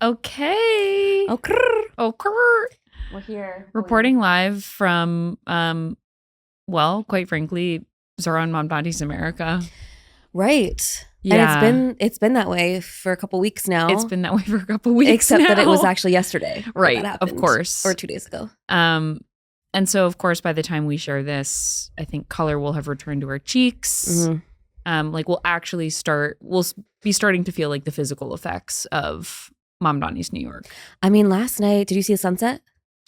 Okay. Okay. We're here. Reporting live from, quite frankly, Zohran Mamdanis America. Right. Yeah. And it's been that way for a couple weeks now. It's been that way for a couple weeks Except now. that it was actually yesterday. Right. That happened, of course. Or 2 days ago. And so, of course, by the time we share this, I think color will have returned to our cheeks. Mm-hmm. We'll be starting to feel like the physical effects of Mamdanis New York. I mean, last night, did you see the sunset?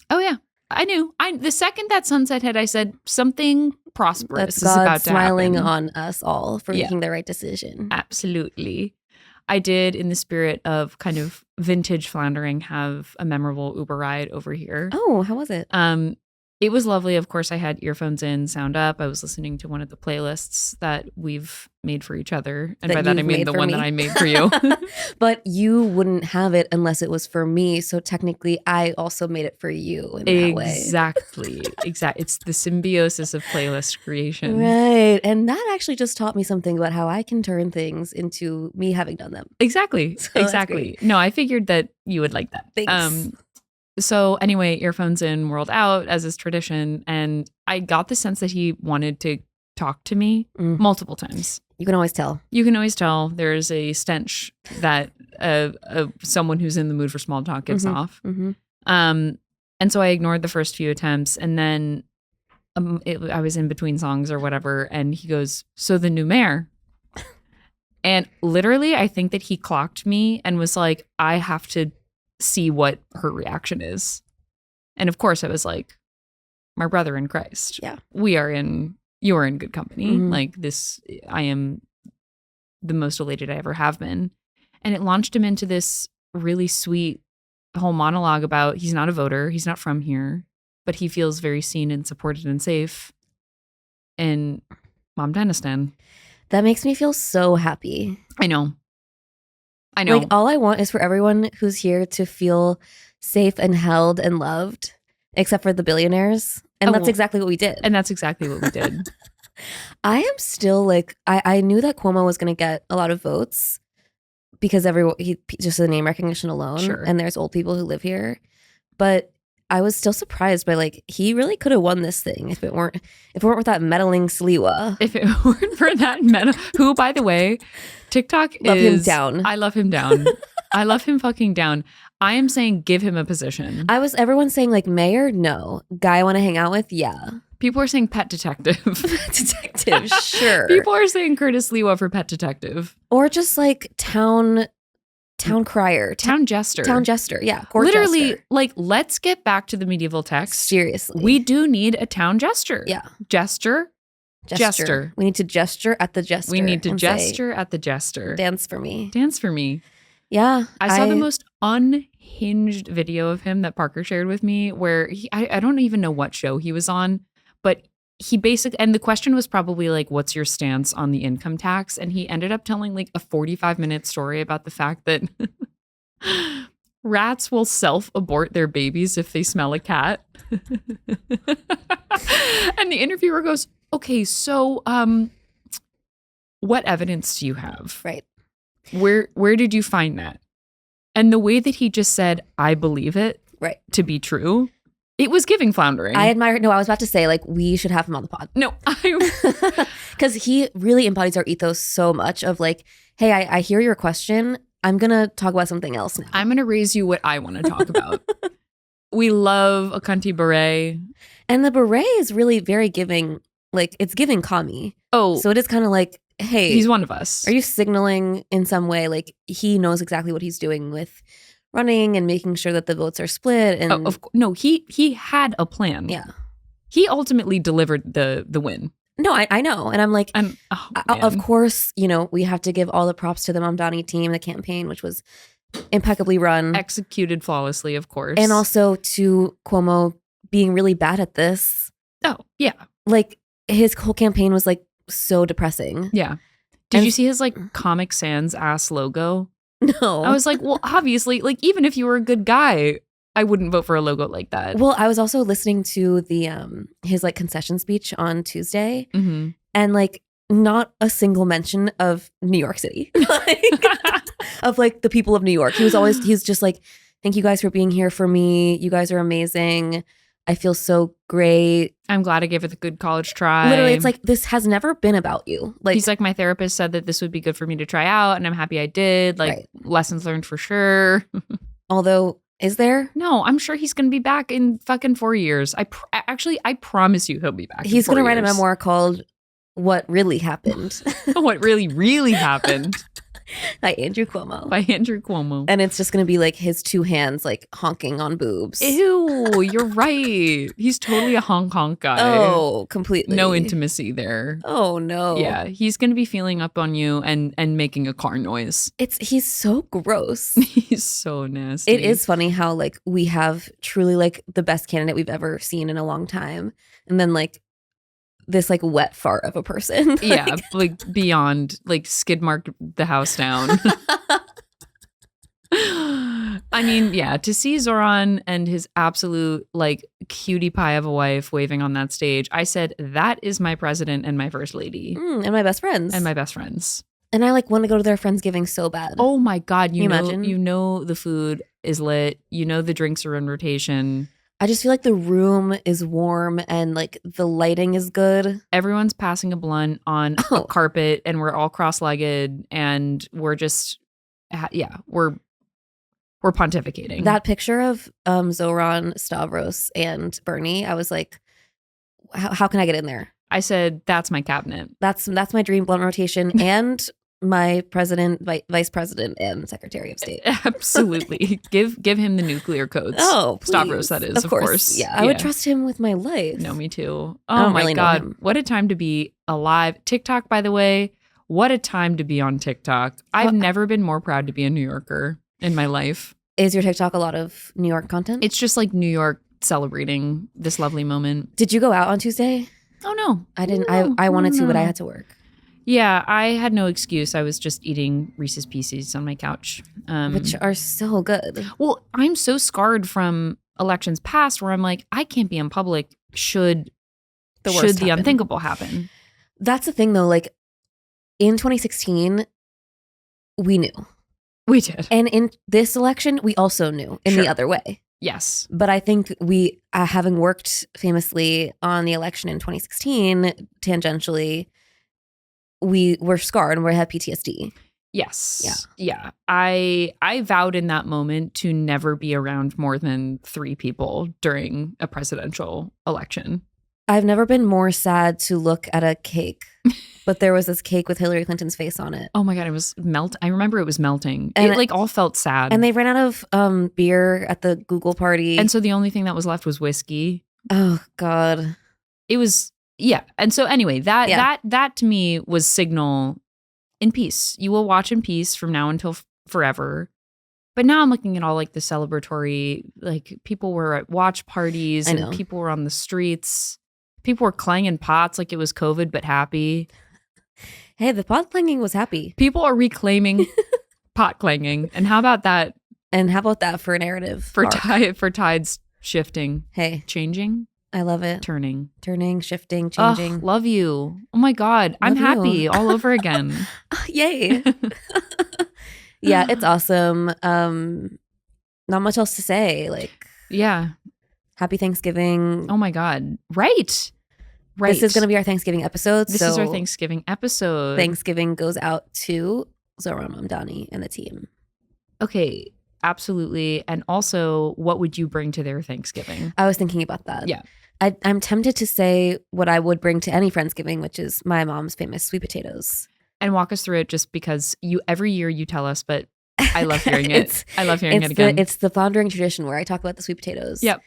Oh, yeah. I knew. The second that sunset hit, I said something prosperous That's is God about to smiling happen. on us all for making the right decision. Absolutely. I did, in the spirit of kind of vintage floundering, have a memorable Uber ride over here. Oh, how was it? It was lovely. Of course, I had earphones in, sound up. I was listening to one of the playlists that we've made for each other. And by that, I mean the one that I made for you. But you wouldn't have it unless it was for me. So technically, I also made it for you in that way. Exactly. It's the symbiosis of playlist creation. Right. And that actually just taught me something about how I can turn things into me having done them. Exactly. So exactly. No, I figured that you would like that. Thanks. So anyway, earphones in, world out, as is tradition. And I got the sense that he wanted to talk to me multiple times. You can always tell. You can always tell. There's a stench that someone who's in the mood for small talk gives off. Mm-hmm. And so I ignored the first few attempts. And then I was in between songs or whatever. And he goes, "So the new mayor." And literally, I think that he clocked me and was like, I have to see what her reaction is. And of course I was like, my brother in Christ. Yeah. You are in good company. Like this, I am the most elated I ever have been. And it launched him into this really sweet whole monologue about he's not a voter. He's not from here, but he feels very seen and supported and safe in Mamdanistan. That makes me feel so happy. I know. Like, all I want is for everyone who's here to feel safe and held and loved, except for the billionaires. And that's exactly what we did. And that's exactly what we did. I am still like, I knew that Cuomo was going to get a lot of votes because just the name recognition alone. Sure. And there's old people who live here. But I was still surprised by like, he really could have won this thing if it weren't with that meddling Sliwa. If it weren't for that who, by the way, TikTok love him down. I love him down. I love him fucking down. I am saying give him a position. Everyone's saying like mayor, no. Guy I want to hang out with, yeah. People are saying pet detective. Pet detective, sure. People are saying Curtis Sliwa for pet detective. Or just like town crier. Town jester. Town jester, yeah. Literally, jester. like, let's get back to the medieval text. Seriously. We do need a town jester. Yeah. Jester. We need to gesture at the jester. We need to gesture at the jester. Dance for me. Dance for me. Yeah. I saw the most unhinged video of him that Parker shared with me where I don't even know what show he was on, but he basically, and the question was probably like, what's your stance on the income tax? And he ended up telling like a 45-minute story about the fact that rats will self-abort their babies if they smell a cat. And the interviewer goes, okay, so what evidence do you have? Right. Where did you find that? And the way that he just said, I believe it to be true, it was giving floundering. I admire. No, I was about to say, like, we should have him on the pod. No, because he really embodies our ethos so much of like, hey, I hear your question. I'm going to talk about something else now. I'm going to raise you what I want to talk about. We love a cunty beret. And the beret is really very giving, like, it's giving commie. Oh. So it is kind of like, hey. He's one of us. Are you signaling in some way, like, he knows exactly what he's doing with running and making sure that the votes are split? And no, he had a plan. Yeah. He ultimately delivered the win. No, I know. And I'm like, of course, you know, we have to give all the props to the Mamdani team, the campaign, which was impeccably run. Executed flawlessly, of course. And also to Cuomo being really bad at this. Oh, yeah. Like, his whole campaign was like so depressing. Yeah. Did you see his like Comic Sans ass logo? No. I was like, well, obviously, like, even if you were a good guy, I wouldn't vote for a logo like that. Well, I was also listening to the his like concession speech on Tuesday. Mm-hmm. And like, not a single mention of New York City, of like the people of New York. He's just like, thank you guys for being here for me. You guys are amazing. I feel so great. I'm glad I gave it a good college try. Literally, it's like, this has never been about you. Like, he's like, my therapist said that this would be good for me to try out, and I'm happy I did. Like, lessons learned for sure. Although, is there? No, I'm sure he's going to be back in fucking 4 years. I promise you he'll be back. He's going to write a memoir called What Really Happened. What really, really happened. By Andrew Cuomo. By Andrew Cuomo. And it's just going to be like his two hands like honking on boobs. Ew, you're right. He's totally a honk honk guy. Oh, completely. No intimacy there. Oh, no. Yeah, he's going to be feeling up on you and making a car noise. He's so gross. He's so nasty. It is funny how like we have truly like the best candidate we've ever seen in a long time. And then like this like wet fart of a person. Yeah, like beyond, like skid mark the house down. I mean, yeah, to see Zohran and his absolute like cutie pie of a wife waving on that stage, I said, that is my president and my first lady. And my best friends. And my best friends. And I like want to go to their Friendsgiving so bad. Oh my God. You know, imagine? You know the food is lit. You know the drinks are in rotation. I just feel like the room is warm and like the lighting is good. Everyone's passing a blunt on a carpet and we're all cross-legged and we're just, we're pontificating. That picture of Zohran, Stavros, and Bernie, I was like, how can I get in there? I said, that's my cabinet. That's my dream blunt rotation and my president, vice president, and secretary of state. Absolutely. Give him the nuclear codes. Oh, please. Stavros, that is, of course. Yeah, I would trust him with my life. No, me too. Oh my God. What a time to be alive. TikTok, by the way, what a time to be on TikTok. I've never been more proud to be a New Yorker in my life. Is your TikTok a lot of New York content? It's just like New York celebrating this lovely moment. Did you go out on Tuesday? Oh, no. I didn't. I wanted to, but I had to work. Yeah, I had no excuse. I was just eating Reese's Pieces on my couch. Which are so good. Well, I'm so scarred from elections past where I'm like, I can't be in public should the unthinkable happen. That's the thing, though. Like, in 2016, we knew. We did. And in this election, we also knew in the other way. Yes. But I think we, having worked famously on the election in 2016, tangentially, we were scarred and we had PTSD. Yes. Yeah. I vowed in that moment to never be around more than 3 people during a presidential election. I've never been more sad to look at a cake, but there was this cake with Hillary Clinton's face on it. Oh my God, it was I remember it was melting. And it like all felt sad. And they ran out of beer at the Google party. And so the only thing that was left was whiskey. Oh God. It was, yeah. And so anyway, that to me was signal in peace. You will watch in peace from now until forever. But now I'm looking at all like the celebratory, like people were at watch parties and people were on the streets. People were clanging pots like it was COVID, but happy. Hey, the pot clanging was happy. People are reclaiming pot clanging. And how about that? And how about that for a narrative? For tides shifting. Hey. Changing. I love it. Turning, shifting, changing. Oh, love you. Oh my God. I'm happy all over again. Yay. Yeah, it's awesome. Not much else to say. Like, yeah. Happy Thanksgiving. Oh my God. Right. This is going to be our Thanksgiving episode. This is our Thanksgiving episode. Thanksgiving goes out to Zohran Mamdani and the team. Okay. Absolutely. And also, what would you bring to their Thanksgiving? I was thinking about that. Yeah. I'm tempted to say what I would bring to any Friendsgiving, which is my mom's famous sweet potatoes. And walk us through it just because every year you tell us, but I love hearing it. I love hearing it again. It's the Floundering tradition where I talk about the sweet potatoes. Yep.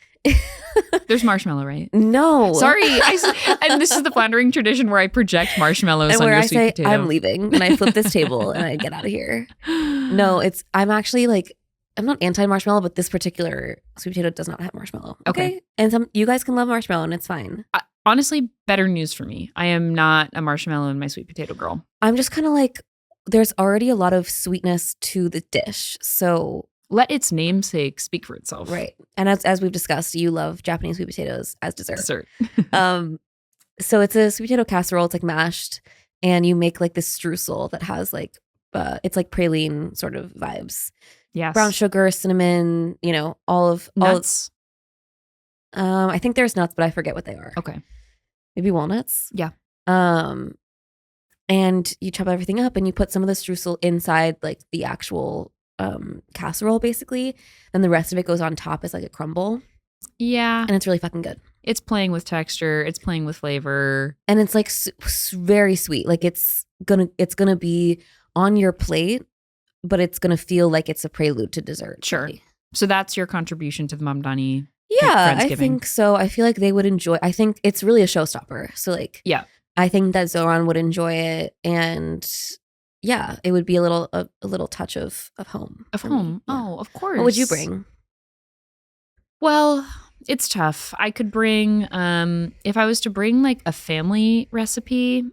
There's marshmallow, right? No. Sorry. And this is the Floundering tradition where I project marshmallows and on where your I sweet say, potato. I'm leaving and I flip this table and I get out of here. No, I'm actually like, I'm not anti-marshmallow, but this particular sweet potato does not have marshmallow. Okay. And you guys can love marshmallow and it's fine. Honestly, better news for me. I am not a marshmallow and my sweet potato girl. I'm just kind of like, there's already a lot of sweetness to the dish. So let its namesake speak for itself. Right. And as we've discussed, you love Japanese sweet potatoes as dessert. Dessert. So it's a sweet potato casserole. It's like mashed. and you make like this streusel that has like it's like praline sort of vibes. Yes. Brown sugar, cinnamon, you know, Nuts. I think there's nuts, but I forget what they are. Okay. Maybe walnuts. Yeah. And you chop everything up and you put some of the streusel inside like the actual casserole, basically. Then the rest of it goes on top as like a crumble. Yeah. And it's really fucking good. It's playing with texture. It's playing with flavor. And it's like very sweet. Like it's gonna be on your plate, but it's gonna feel like it's a prelude to dessert. Sure. Really. So that's your contribution to the Mamdani. Yeah, I Friendsgiving. think so. I feel like they would enjoy. I think it's really a showstopper. So like, Yeah. I think that Zohran would enjoy it, and yeah, it would be a little touch of home. Of for me. home. Yeah. Oh, of course. What would you bring? Well, it's tough. I could bring, if I was to bring like a family recipe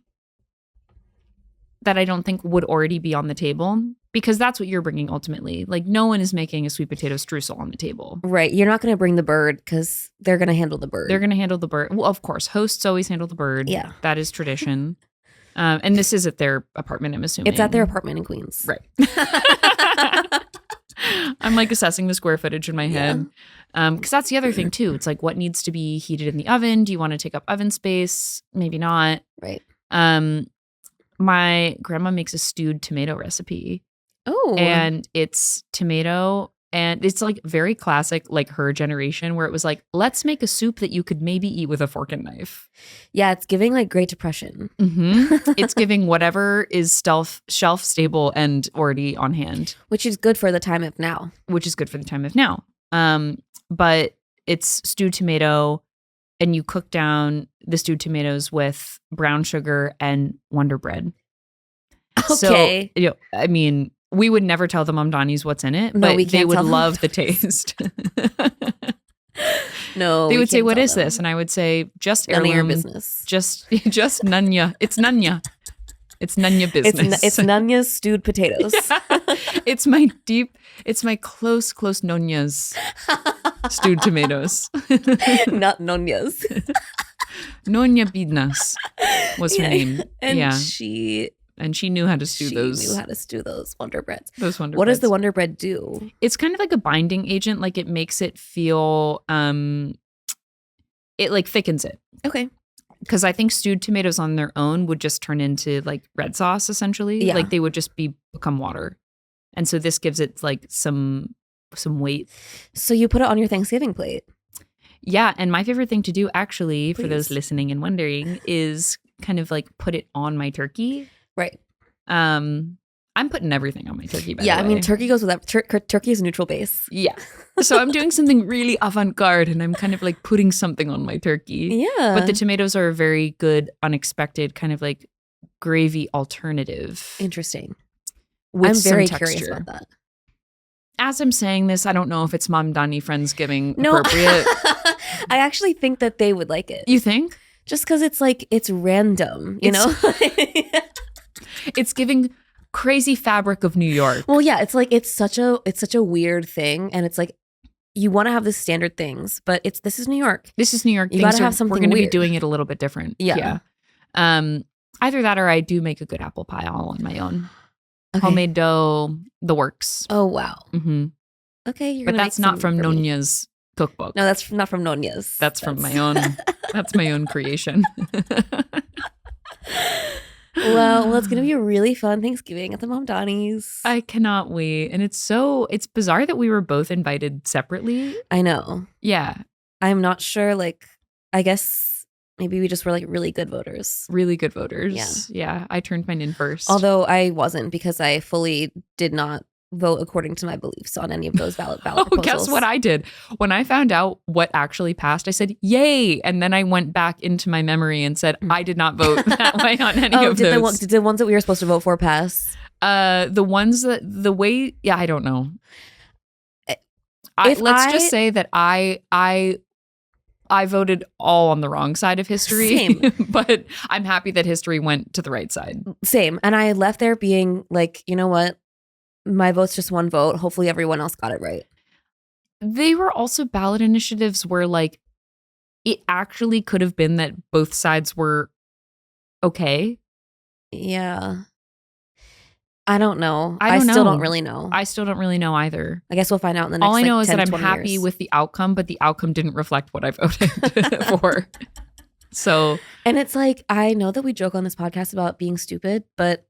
that I don't think would already be on the table, because that's what you're bringing ultimately. Like no one is making a sweet potato streusel on the table. Right. You're not going to bring the bird because they're going to handle the bird. They're going to handle the bird. Well, of course, hosts always handle the bird. Yeah. That is tradition. And this is at their apartment, I'm assuming. It's at their apartment in Queens. Right. I'm like assessing the square footage in my head. Because that's the other thing too. It's like what needs to be heated in the oven? Do you want to take up oven space? Maybe not. Right. My grandma makes a stewed tomato recipe. Oh. And it's tomato, and it's like very classic, like her generation, where it was like, let's make a soup that you could maybe eat with a fork and knife. Yeah, it's giving like Great Depression. Mm-hmm. It's giving whatever is shelf stable and already on hand. Which is good for the time of now. Which is good for the time of now. But it's stewed tomato, and you cook down the stewed tomatoes with brown sugar and Wonder Bread. Okay. So, I mean, we would never tell the Mamdanis what's in it, No, but we they can't would tell them. love the taste. No, They we would say, can't "What tell is them. this?" And I would say, "Just None of your heirloom, business. just Nanya. It's Nanya. It's Nanya business. It's Nanya's stewed potatoes. It's my close Nonya's stewed tomatoes. Not Nonya's. Nonya Bidnas was her name. And yeah. she knew how to stew she those. knew how to stew those Wonder Breads. Those Wonder What does Breads. the Wonder Bread do? It's kind of like a binding agent. Like it makes it feel, it like thickens it. Okay. Because I think stewed tomatoes on their own would just turn into like red sauce essentially. Yeah. Like they would just become water. And so this gives it like some weight. So you put it on your Thanksgiving plate. Yeah. And my favorite thing to do actually, for those Please. listening and wondering, is kind of like put it on my turkey. Right. I'm putting everything on my turkey, by Yeah, the I way. mean, turkey goes with that. Turkey is a neutral base. Yeah. So I'm doing something really avant-garde, and I'm kind of like putting something on my turkey. Yeah. But the tomatoes are a very good, unexpected kind of like gravy alternative. Interesting. With I'm very some curious texture. about that. As I'm saying this, I don't know if it's Mamdani Friendsgiving No, appropriate. I actually think that they would like it. You think? Just because it's like, it's random, you know? It's giving crazy fabric of New York. Well, yeah, it's like, it's such a weird thing. And it's like, you want to have the standard things, but this is New York. This is New York. You gotta have We're something going to be weird. doing it a little bit different. Yeah. Either that or I do make a good apple pie all on my own. Okay. Homemade dough, the works. Oh, wow. Mm-hmm. Okay. You're But gonna that's make not some from for me. Nonya's cookbook. No, that's not from Nonya's. That's from my own. That's my own creation. Well, it's going to be a really fun Thanksgiving at the Mamdanis. I cannot wait. And it's bizarre that we were both invited separately. I know. Yeah. I'm not sure. Like, I guess maybe we just were like really good voters. Really good voters. Yeah. I turned mine in first. Although I wasn't, because I fully did not vote according to my beliefs on any of those ballot proposals. Guess what I did? When I found out what actually passed, I said, yay. And then I went back into my memory and said, I did not vote that way on any of those. Did the ones that we were supposed to vote for pass? The ones that I don't know. If Let's I- just say that I voted all on the wrong side of history, Same. but I'm happy that history went to the right side. Same. And I left there being like, you know what? My vote's just one vote. Hopefully everyone else got it right. They were also ballot initiatives where like it actually could have been that both sides were okay. Yeah. I don't know. I don't still know. don't really know. I still don't really know either. I guess we'll find out in the next All I know is 10, that I'm 20 happy years. with the outcome, but the outcome didn't reflect what I voted for. So, And it's like, I know that we joke on this podcast about being stupid, but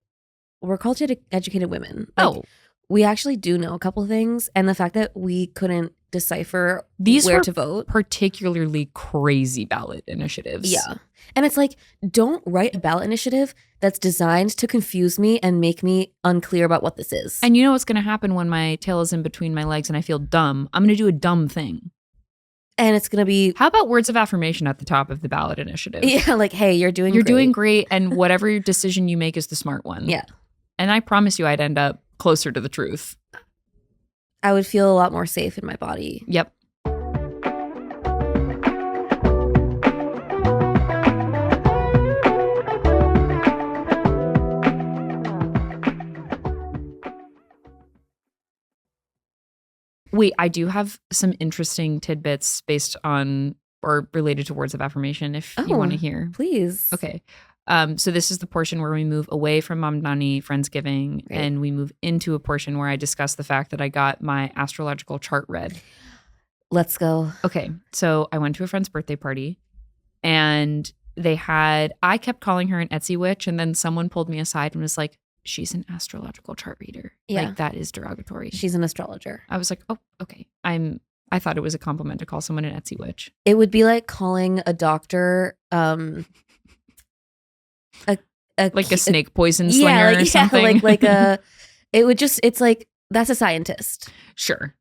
we're cultured, educated women. Like, we actually do know a couple of things. And the fact that we couldn't decipher where to vote. Particularly crazy ballot initiatives. Yeah. And it's like, don't write a ballot initiative that's designed to confuse me and make me unclear about what this is. And you know what's going to happen when my tail is in between my legs and I feel dumb? I'm going to do a dumb thing. And it's going to be... How about words of affirmation at the top of the ballot initiative? Yeah, like, hey, you're doing great. And whatever decision you make is the smart one. Yeah. And I promise you I'd end up closer to the truth. I would feel a lot more safe in my body. Yep. Wait, I do have some interesting tidbits based on or related to words of affirmation if you want to hear. Please. Okay. So this is the portion where we move away from Mamdani Friendsgiving and we move into a portion where I discuss the fact that I got my astrological chart read. Let's go. Okay. So I went to a friend's birthday party and I kept calling her an Etsy witch, and then someone pulled me aside and was like, she's an astrological chart reader. Yeah. Like, that is derogatory. She's an astrologer. I was like, oh, okay. I thought it was a compliment to call someone an Etsy witch. It would be like calling a doctor like a snake poison slinger or something. It's like, that's a scientist. Sure.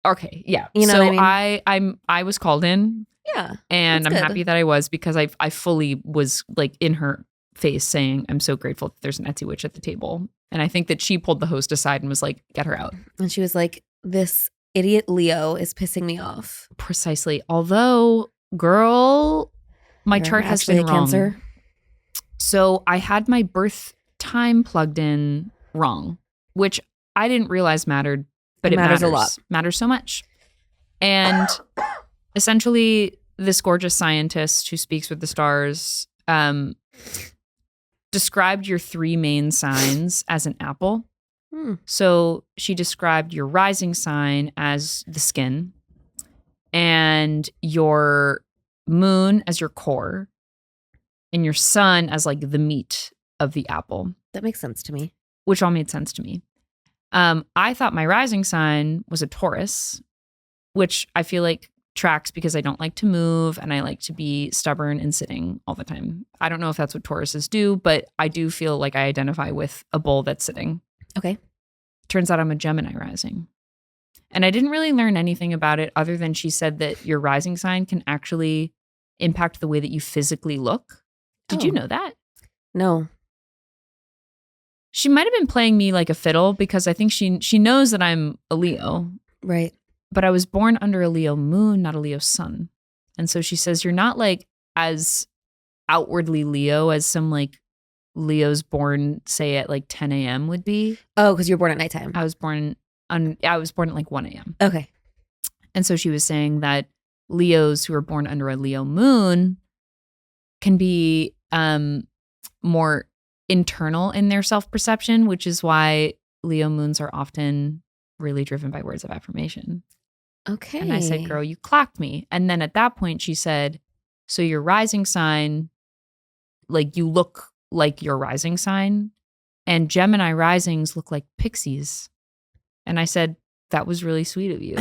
Okay. Yeah. You know so what I mean? I was called in. Yeah. And I'm happy that I was, because I fully was like in her face saying, I'm so grateful that there's an Etsy witch at the table. And I think that she pulled the host aside and was like, get her out. And she was like, this idiot Leo is pissing me off. Precisely. Although, girl, my chart has been wrong. Cancer. So I had my birth time plugged in wrong, which I didn't realize mattered, but it matters a lot. Matters so much. And essentially, this gorgeous scientist who speaks with the stars described your three main signs as an apple. So she described your rising sign as the skin and your moon as your core and your sun as like the meat of the apple. That makes sense to me. Which all made sense to me. I thought my rising sign was a Taurus, which I feel like tracks because I don't like to move and I like to be stubborn and sitting all the time. I don't know if that's what Tauruses do, but I do feel like I identify with a bull that's sitting. Okay. Turns out I'm a Gemini rising. And I didn't really learn anything about it other than she said that your rising sign can actually impact the way that you physically look. Did you know that? No. She might have been playing me like a fiddle because I think she knows that I'm a Leo. Right. But I was born under a Leo moon, not a Leo sun. And so she says, you're not like as outwardly Leo as some like Leos born, say, at like 10 a.m. would be. Oh, because you were born at nighttime. I was born at like 1 a.m. Okay. And so she was saying that Leos who are born under a Leo moon can be more internal in their self-perception, which is why Leo moons are often really driven by words of affirmation. Okay. And I said, girl, you clocked me. And then at that point she said, so your rising sign, like you look like your rising sign, and Gemini risings look like pixies. And I said, that was really sweet of you.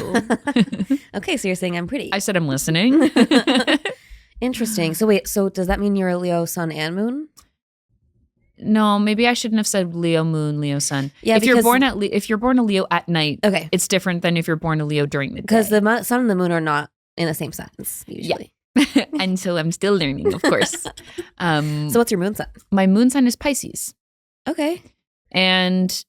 Okay, so you're saying I'm pretty. I said, I'm listening. Interesting. So wait, so does that mean you're a Leo sun and moon? No, maybe I shouldn't have said Leo moon, Leo sun. Yeah, if you're born a Leo at night, okay, it's different than if you're born a Leo during the day. Because the sun and the moon are not in the same signs usually. Yeah. And so I'm still learning, of course. So what's your moon sign? My moon sign is Pisces. Okay. And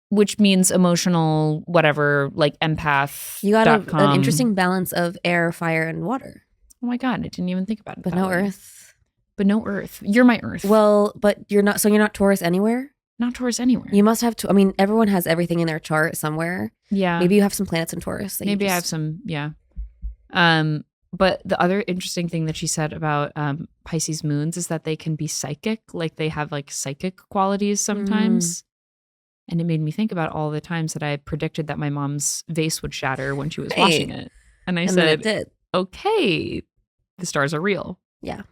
which means emotional, whatever, like empath. You got an interesting balance of air, fire, and water. Oh my God, I didn't even think about it. But no earth. But no earth. You're my earth. Well, but you're not Taurus anywhere? Not Taurus anywhere. You must have I mean, everyone has everything in their chart somewhere. Yeah. Maybe you have some planets in Taurus. Maybe I have some, yeah. But the other interesting thing that she said about Pisces moons is that they can be psychic, like they have like psychic qualities sometimes. And it made me think about all the times that I predicted that my mom's vase would shatter when she was washing it. And I then said, it did. okay, the stars are real. Yeah.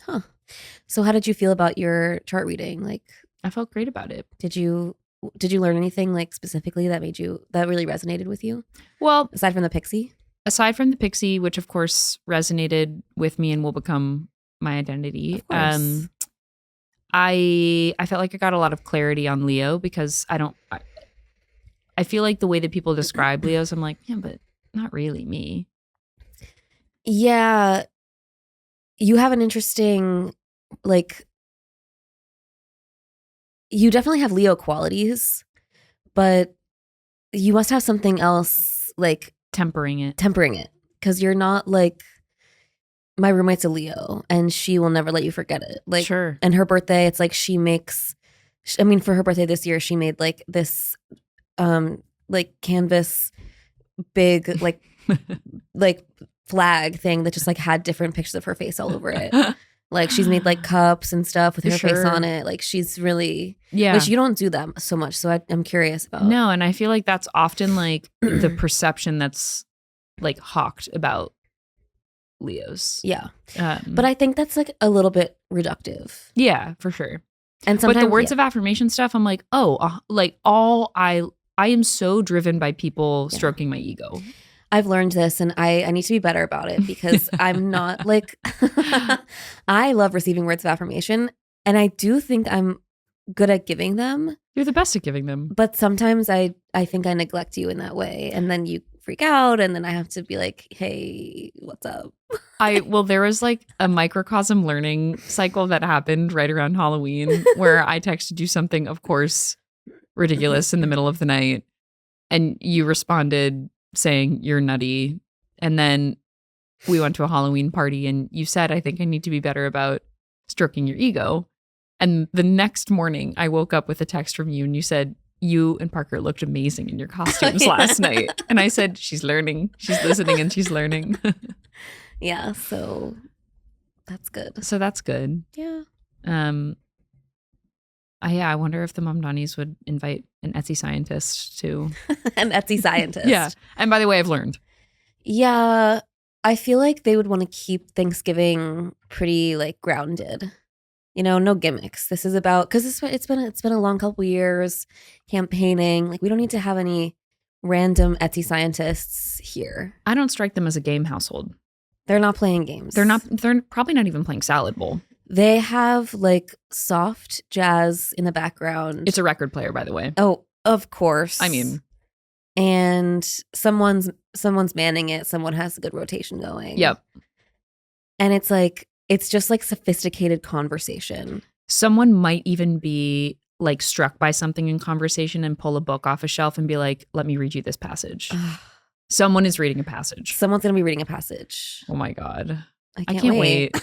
Huh. So how did you feel about your chart reading? Like, I felt great about it. did you learn anything like specifically that really resonated with you? Well, Aside from the pixie? aside from the pixie, which of course resonated with me and will become my identity. Of course. I felt like I got a lot of clarity on Leo because I feel like the way that people describe Leos, I'm like, yeah, but not really me. Yeah. You have an interesting, like, you definitely have Leo qualities, but you must have something else like Tempering it. Because you're not like, my roommate's a Leo and she will never let you forget it. Like, Sure. and her birthday, it's like for her birthday this year, she made like this, like canvas, big, like flag thing that just like had different pictures of her face all over it. Like she's made like cups and stuff with her face on it. Like she's really, which you don't do that so much. So I'm curious about. No, and I feel like that's often like the perception that's like hawked about Leos. Yeah. But I think that's like a little bit reductive. Yeah, for sure. And sometimes, but the words of affirmation stuff, I'm like, I am so driven by people stroking my ego. I've learned this and I need to be better about it because I'm not like, I love receiving words of affirmation and I do think I'm good at giving them. You're the best at giving them. But sometimes I think I neglect you in that way and then you freak out and then I have to be like, hey, what's up? There was like a microcosm learning cycle that happened right around Halloween where I texted you something, of course, ridiculous in the middle of the night. And you responded saying you're nutty. And then we went to a Halloween party and you said, I think I need to be better about stroking your ego. And the next morning I woke up with a text from you and you said, you and Parker looked amazing in your costumes last night. And I said, she's learning, she's listening and she's learning. Yeah. So that's good. Yeah. I wonder if the Mamdanis would invite an Etsy scientist to an Etsy scientist. Yeah. And by the way, I've learned. Yeah. I feel like they would want to keep Thanksgiving pretty like grounded. You know, no gimmicks. This is about, because it's been a long couple years campaigning. Like we don't need to have any random Etsy scientists here. I don't strike them as a game household. They're not playing games. They're probably not even playing Salad Bowl. They have like soft jazz in the background. It's a record player, by the way. Oh, of course. I mean, and someone's manning it. Someone has a good rotation going. Yep. And it's like, it's just like sophisticated conversation. Someone might even be like struck by something in conversation and pull a book off a shelf and be like, let me read you this passage. Someone is reading a passage. Someone's going to be reading a passage. Oh my God. I can't wait.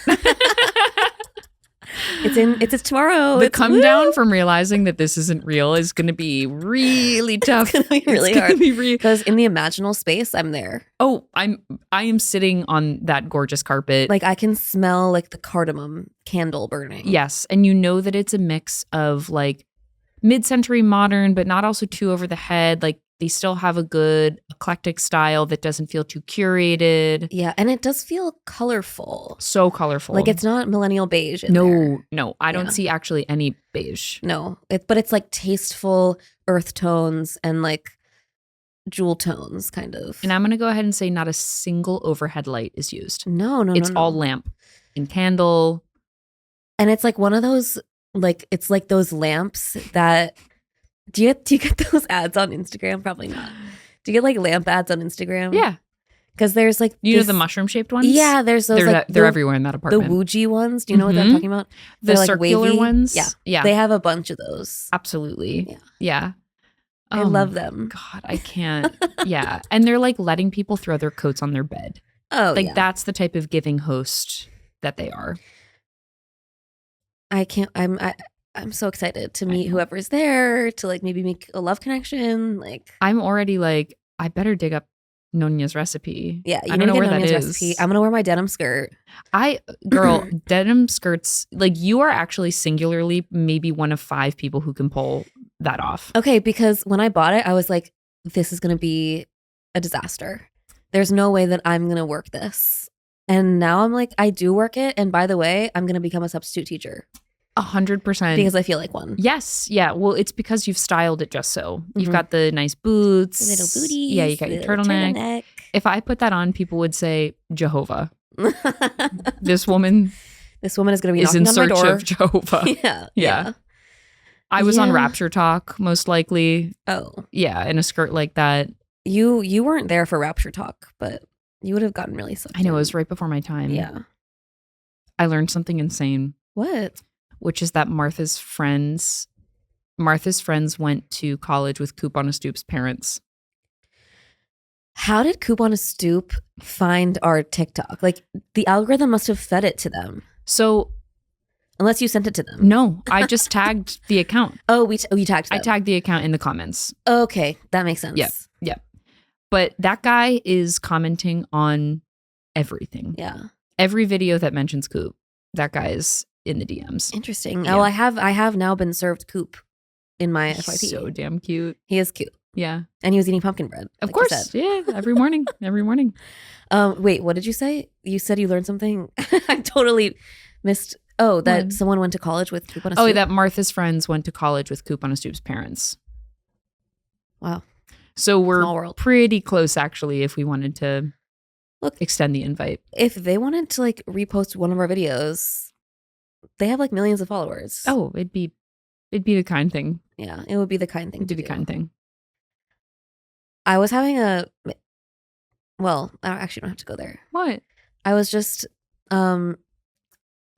It's tomorrow. The come down from realizing that this isn't real is going to be really tough. It's going to be really hard. Because in the imaginal space, I'm there. Oh, I am sitting on that gorgeous carpet. Like I can smell like the cardamom candle burning. Yes. And you know that it's a mix of like mid-century modern, but not also too over the head. Like they still have a good eclectic style that doesn't feel too curated. Yeah. And it does feel colorful. So colorful. Like it's not millennial beige. No. I don't see actually any beige. No. But it's like tasteful earth tones and like jewel tones kind of. And I'm going to go ahead and say not a single overhead light is used. No. It's all lamp and candle. And it's like one of those, like, it's like those lamps that, do you get those ads on Instagram? Probably not. Do you get like lamp ads on Instagram? Yeah. Because there's like, know the mushroom shaped ones? Yeah, there's those they're everywhere in that apartment. The Wuji ones. Do you know what I'm talking about? The like circular wavy ones? Yeah. They have a bunch of those. Absolutely. Yeah. I love them. God, I can't. Yeah. And they're like letting people throw their coats on their bed. Oh, like that's the type of giving host that they are. I'm so excited to meet whoever's there, to like maybe make a love connection. Like I'm already like, I better dig up Nonya's recipe. Yeah, I don't know where that Nonya's is. recipe. I'm gonna wear my denim skirt. Girl, denim skirts, like you are actually singularly maybe one of 5 people who can pull that off. Okay, because when I bought it, I was like, this is gonna be a disaster. There's no way that I'm gonna work this. And now I'm like, I do work it. And by the way, I'm gonna become a substitute teacher 100%. because I feel like one. Yes. Yeah. Well, it's because you've styled it just so. You've Mhm. got the nice boots. The little booties. Yeah, you got your little turtleneck. If I put that on, people would say, Jehovah. This woman This woman is gonna be is in knocking on my search door. of Jehovah. Yeah. Yeah. I was on Yeah. Rapture Talk, most likely. Oh. Yeah, in a skirt like that. You weren't there for Rapture Talk, but you would have gotten really sucked I know, in. it was right before my time. Yeah. I learned something insane, What? which is that Martha's friends went to college with Coop on a Stoop's parents. How did Coop on a Stoop find our TikTok? Like the algorithm must have fed it to them. So Unless you sent it to them. no, I just tagged the account. Oh, you tagged them. I tagged the account in the comments. Okay, that makes sense. Yeah. But that guy is commenting on everything. Yeah. Every video that mentions Coop, that guy is in the DMs. Interesting. Yeah. Oh, I have now been served Coop in my He's FYP. so damn cute. He is cute. Yeah. And he was eating pumpkin bread. Of like you course. said. Yeah. Every morning. Every morning. Wait, what did you say? You said you learned something? I totally missed. Oh, that What? someone went to college with Coop on a Oh, Stoop? that Martha's friends went to college with Coop on a Stoop's parents. Wow. So we're Small world. pretty close, actually, if we wanted to Look. extend the invite. If they wanted to like repost one of our videos, they have like millions of followers. Oh, it'd be the kind thing. Yeah, it would be the kind thing It'd to be the do. kind thing. I was having well, I actually don't have to go there. What? I was just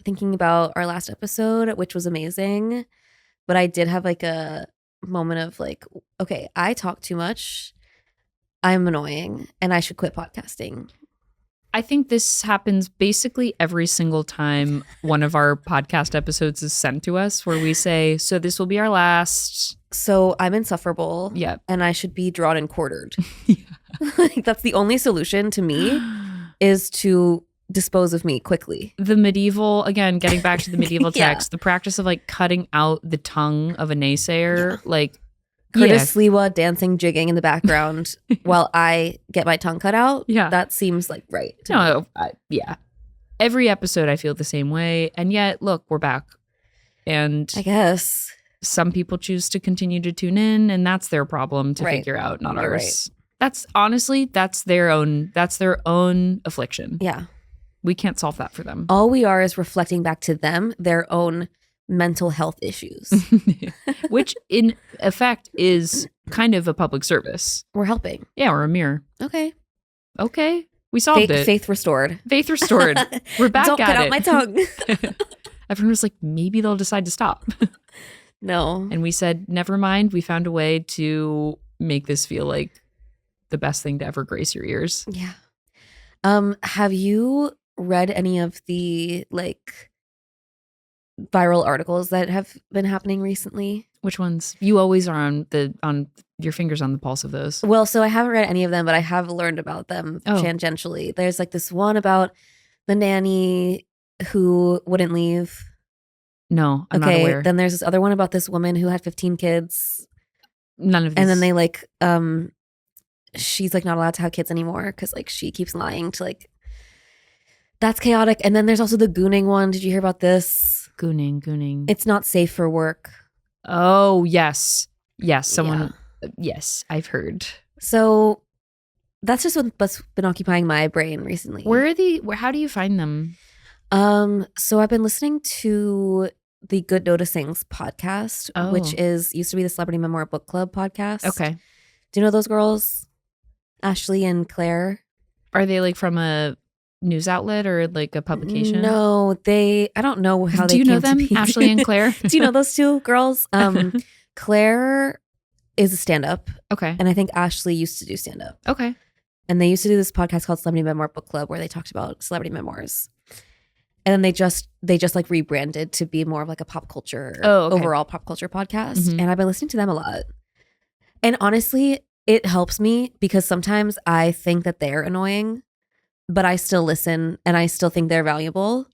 thinking about our last episode, which was amazing, but I did have like a moment of like, okay, I talk too much. I'm annoying and I should quit podcasting. I think this happens basically every single time one of our podcast episodes is sent to us where we say, so this will be our last. So I'm insufferable. Yeah. And I should be drawn and quartered. Yeah. Like that's the only solution to me is to dispose of me quickly. The medieval, again, getting back to the medieval Yeah. text, the practice of like cutting out the tongue of a naysayer, like Curtis Sliwa dancing, jigging in the background while I get my tongue cut out. Yeah. That seems like right. to me. No, yeah. Every episode I feel the same way. And yet, look, we're back. And I guess. some people choose to continue to tune in, and that's their problem to Right. figure out, not You're ours. That's honestly, that's their own affliction. Yeah. We can't solve that for them. All we are is reflecting back to them their own mental health issues. Which in effect is kind of a public service. We're helping. Yeah, or a mirror. Okay. Okay. We solved it. Faith restored. Faith restored. We're back Don't at cut it. out my tongue. Everyone was like, maybe they'll decide to stop. No. And we said, never mind. We found a way to make this feel like the best thing to ever grace your ears. Yeah. Have you read any of the like viral articles that have been happening recently? Which ones? You always are on your fingers on the pulse of those. Well, so I haven't read any of them, but I have learned about them Oh. tangentially. There's like this one about the nanny who wouldn't leave. No, I'm not Okay. aware. Then there's this other one about this woman who had 15 kids. None of these. And then they like, she's like not allowed to have kids anymore because like she keeps lying to like, that's chaotic. And then there's also the gooning one. Did you hear about this? Gooning. It's not safe for work. Oh, yes. Yes, someone. Yes, I've heard. So that's just what's been occupying my brain recently. How do you find them? So I've been listening to the Good Noticings podcast, Oh. which used to be the Celebrity Memoir Book Club podcast. Okay. Do you know those girls? Ashley and Claire? Are they like from a news outlet or like a publication? No, I don't know how Do they you know came them, to be. Ashley and Claire? Do you know those two girls? Claire is a stand-up, Okay. and I think Ashley used to do stand-up. Okay. And they used to do this podcast called Celebrity Memoir Book Club where they talked about celebrity memoirs. And then they just like rebranded to be more of like a pop culture, Oh, okay. overall pop culture podcast. Mhm. And I've been listening to them a lot. And honestly, it helps me because sometimes I think that they're annoying, but I still listen and I still think they're valuable,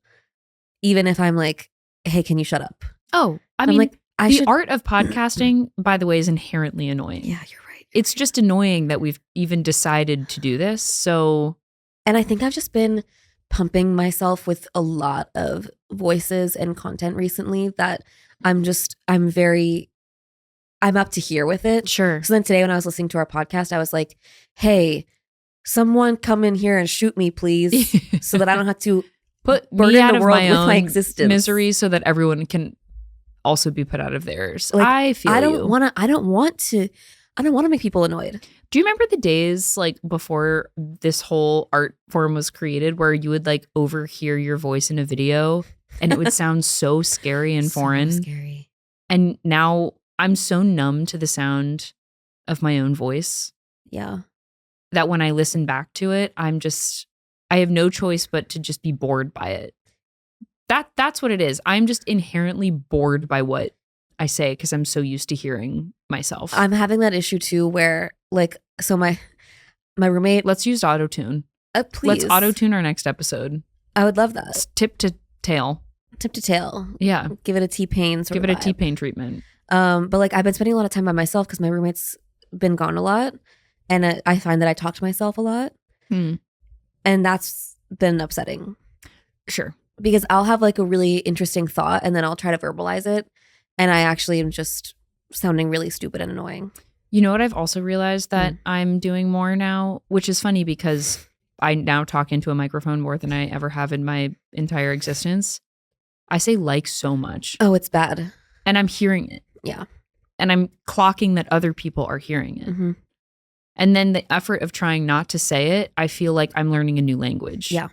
even if I'm like, hey, can you shut up? Oh, I I'm mean, like, the art of podcasting, by the way, is inherently annoying. Yeah, you're right. It's just annoying that we've even decided to do this. So, and I think I've just been pumping myself with a lot of voices and content recently that I'm up to here with it. sure. So then today when I was listening to our podcast, I was like, hey, someone come in here and shoot me, please, so that I don't have to Put me burden out the of world my with own my existence. misery so that everyone can also be put out of theirs. Like, I feel I don't you. want to make people annoyed. Do you remember the days like before this whole art form was created where you would like overhear your voice in a video and it would sound so scary and foreign? So scary. And now I'm so numb to the sound of my own voice Yeah. that when I listen back to it, I have no choice but to just be bored by it. That's what it is. I'm just inherently bored by what I say because I'm so used to hearing myself. I'm having that issue too where like, so my roommate, Let's use auto-tune. please. Let's auto-tune our next episode. I would love that. It's tip to tail. Tip to tail. Yeah. Give it a T-Pain sort Give of it a vibe. T-Pain treatment. But like I've been spending a lot of time by myself because my roommate's been gone a lot, and I find that I talk to myself a lot, Hmm. and that's been upsetting Sure. because I'll have like a really interesting thought and then I'll try to verbalize it, and I actually am just sounding really stupid and annoying. You know what I've also realized that I'm doing more now, which is funny because I now talk into a microphone more than I ever have in my entire existence. I say like so much. Oh, it's bad. And I'm hearing it. Yeah. And I'm clocking that other people are hearing it. Mm-hmm. And then the effort of trying not to say it, I feel like I'm learning a new language. Yeah.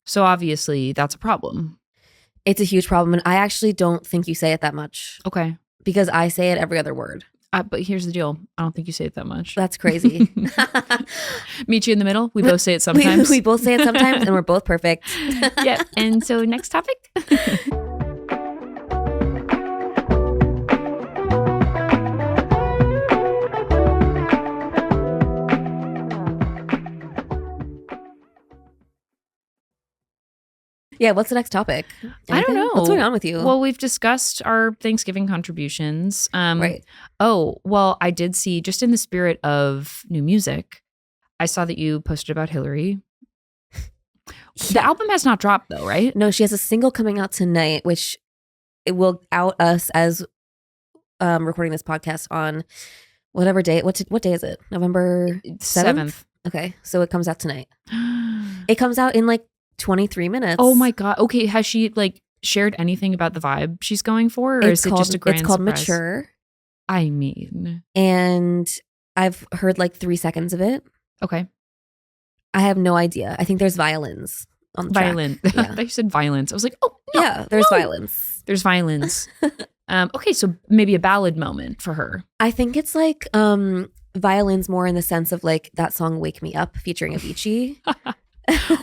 So obviously that's a problem. It's a huge problem, and I actually don't think you say it that much Okay. because I say it every other word. But here's the deal. I don't think you say it that much. That's crazy. Meet you in the middle. We both say it sometimes. we both say it sometimes, and we're both perfect. Yeah. And so next topic. Yeah, what's the next topic? I don't know. What's going on with you? Well, we've discussed our Thanksgiving contributions. Right. Oh, well, I did see, just in the spirit of new music, I saw that you posted about Hillary. The album has not dropped though, right? No, she has a single coming out tonight, which it will out us as recording this podcast on whatever day. What day is it? November 7th? Okay, so it comes out tonight. It comes out in like 23 minutes. Oh my God. Okay, has she like shared anything about the vibe she's going for? Or is it just a grand It's called surprise? Mature. I mean. And I've heard like 3 seconds of it. Okay. I have no idea. I think there's violins on the Violin. track. Yeah. You said violence. I was like, oh, no, Yeah, there's no. violins. There's violence. Okay, so maybe a ballad moment for her. I think it's like violins more in the sense of like that song Wake Me Up featuring Avicii.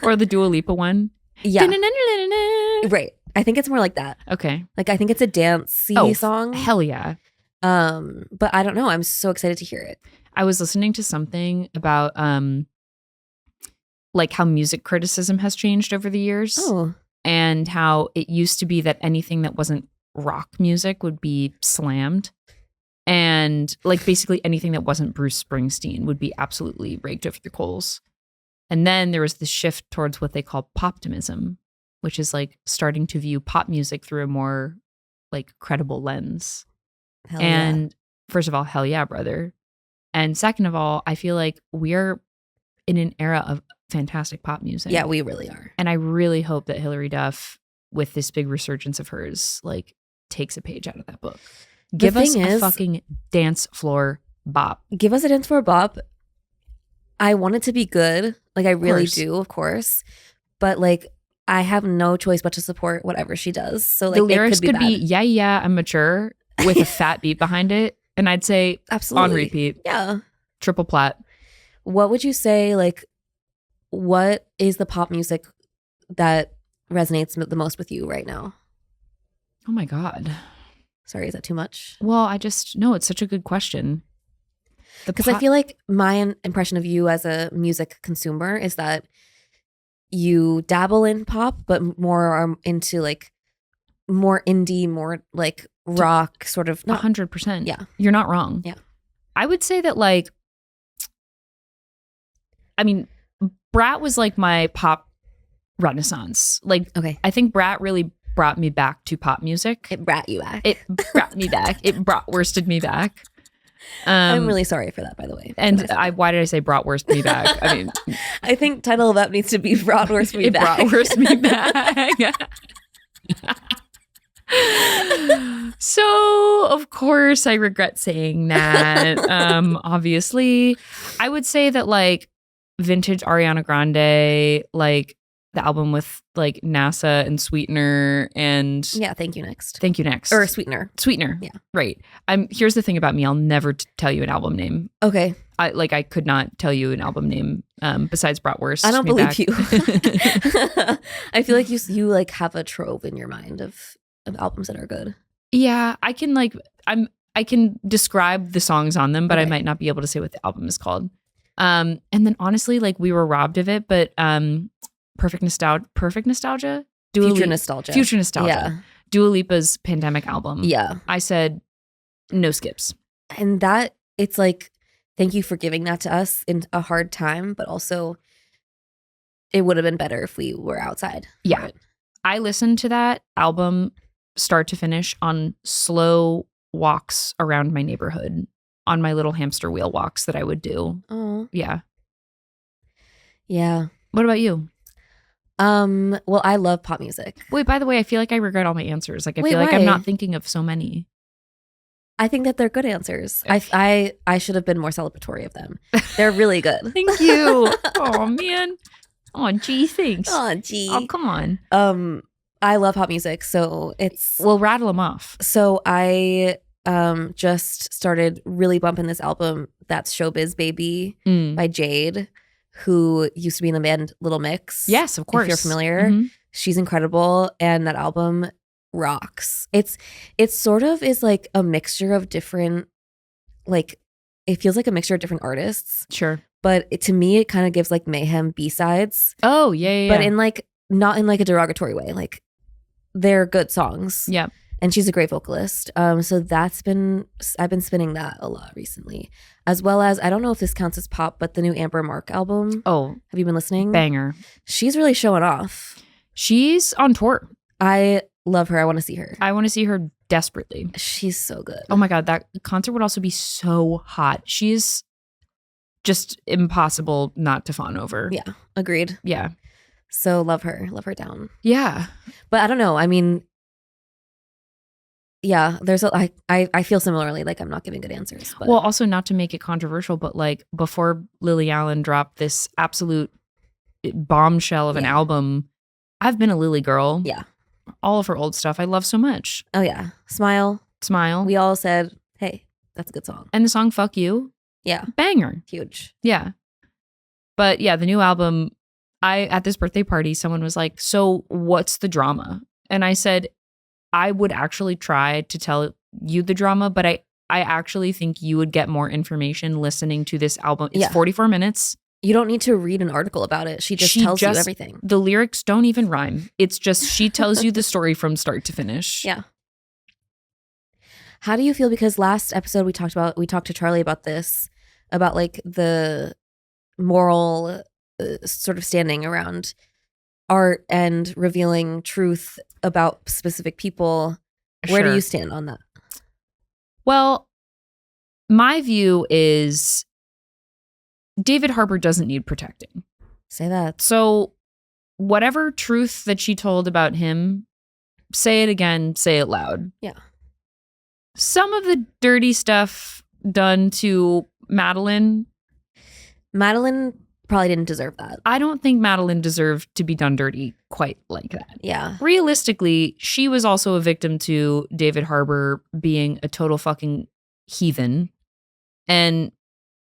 Or the Dua Lipa one. Yeah. Right. I think it's more like that. Okay. Like I think it's a dancey song. Hell yeah. But I don't know. I'm so excited to hear it. I was listening to something about like how music criticism has changed over the years. Oh. And how it used to be that anything that wasn't rock music would be slammed. And like basically anything that wasn't Bruce Springsteen would be absolutely raked over the coals. And then there was this shift towards what they call poptimism, which is like starting to view pop music through a more like credible lens. Hell And first of all, hell yeah, brother. And second of all, I feel like we're in an era of fantastic pop music. yeah, we really are. And I really hope that Hilary Duff, with this big resurgence of hers, like takes a page out of that book. Give us a fucking dance floor bop. Give us a dance floor bop. I want it to be good. Like I really do, of course. But like I have no choice but to support whatever she does. So like the lyrics could be yeah, I'm mature with a fat beat behind it. And I'd say absolutely on repeat. Yeah. Triple plat. What would you say, like, what is the pop music that resonates the most with you right now? Oh my God. Sorry, is that too much? Well, no, it's such a good question. Because I feel like my impression of you as a music consumer is that you dabble in pop, but more are into like more indie, more like rock sort of. 100%. Yeah. You're not wrong. Yeah. I would say that like, I mean, Brat was like my pop renaissance. Like, Okay. I think Brat really brought me back to pop music. It brat you back. It brought me back. It bratwursted me back. I'm really sorry for that, by the way. And why did I say bratwurst me back? I mean, I think title of that needs to be bratwurst me it back. bratwurst me back. So, of course, I regret saying that. Obviously, I would say that like vintage Ariana Grande, like the album with like NASA and Sweetener and Yeah, Thank You Next. Thank You Next. Or Sweetener. Sweetener. Yeah. Right. Here's the thing about me. I'll never tell you an album name. Okay. I could not tell you an album name besides Bratwurst. I don't Me believe back. you. I feel like you like have a trove in your mind of albums that are good. Yeah, I can like I can describe the songs on them, but I Okay. might not be able to say what the album is called. And then honestly, like we were robbed of it, but Perfect Nostalgia? Future Nostalgia. Future Nostalgia. Yeah. Dua Lipa's Pandemic album. Yeah. I said no skips. And that, it's like, thank you for giving that to us in a hard time, but also it would have been better if we were outside. Yeah. I listened to that album start to finish on slow walks around my neighborhood, on my little hamster wheel walks that I would do. Oh. Yeah. Yeah. What about you? Well, I love pop music. Wait, by the way, I feel like I regret all my answers. Like I Wait, feel like why? I'm not thinking of so many. I think that they're good answers. Okay. I should have been more celebratory of them. They're really good. Thank you. Oh man. Oh gee, thanks. Oh, gee. Oh, come on. I love pop music, so it's We'll rattle them off. so I just started really bumping this album that's Showbiz Baby Mm. by Jade, who used to be in the band Little Mix. Yes, of course. If you're familiar. Mhm. She's incredible, and that album rocks. It sort of is like a mixture of different, like it feels like a mixture of different artists, Sure. but to me it kind of gives like Mayhem B-sides, Oh, yeah. but in like not in like a derogatory way. Like they're good songs. Yeah. And she's a great vocalist. So I've been spinning that a lot recently, as well as, I don't know if this counts as pop, but the new Amber Mark album. Oh, Have you been listening? banger. She's really showing off. She's on tour. I love her. I want to see her. I want to see her desperately. She's so good. Oh my God, that concert would also be so hot. She's just impossible not to fawn over. Yeah, agreed. Yeah. So love her down. Yeah. But I don't know. I mean, yeah, I feel similarly. Like I'm not giving good answers. But Well, also not to make it controversial, but like before Lily Allen dropped this absolute bombshell of an Yeah. album, I've been a Lily girl. Yeah. All of her old stuff I love so much. Oh yeah, Smile. Smile. We all said, hey, that's a good song. And the song Fuck You, Yeah, banger. huge. Yeah. But yeah, the new album, at this birthday party, someone was like, so what's the drama? And I said, I would actually try to tell you the drama, but I actually think you would get more information listening to this album. It's Yeah. 44 minutes. You don't need to read an article about it. She just tells you everything. The lyrics don't even rhyme. It's just she tells you the story from start to finish. Yeah. How do you feel? Because last episode we talked to Charlie about this, about like the moral sort of standing around art and revealing truth about specific people. Where do Sure. you stand on that? Well, my view is David Harbour doesn't need protecting. Say that. So whatever truth that she told about him, say it again, say it loud. Yeah. Some of the dirty stuff done to Madeline, probably didn't deserve that. I don't think Madeline deserved to be done dirty quite like that. Yeah. Realistically, she was also a victim to David Harbour being a total fucking heathen. And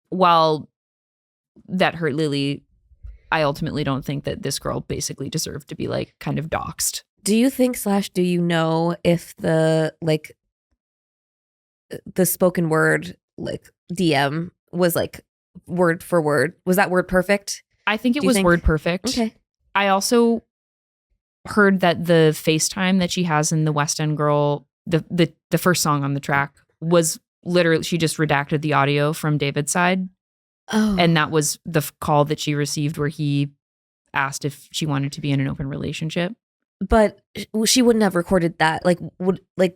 while that hurt Lily, I ultimately don't think that this girl basically deserved to be like kind of doxxed. Do you think / do you know if the spoken word like DM was like word for word. Was that word perfect? I think it Do you was think- word perfect. Okay. I also heard that the FaceTime that she has in the West End Girl, the first song on the track, was literally, she just redacted the audio from David's side. Oh. And that was the call that she received where he asked if she wanted to be in an open relationship. But she wouldn't have recorded that.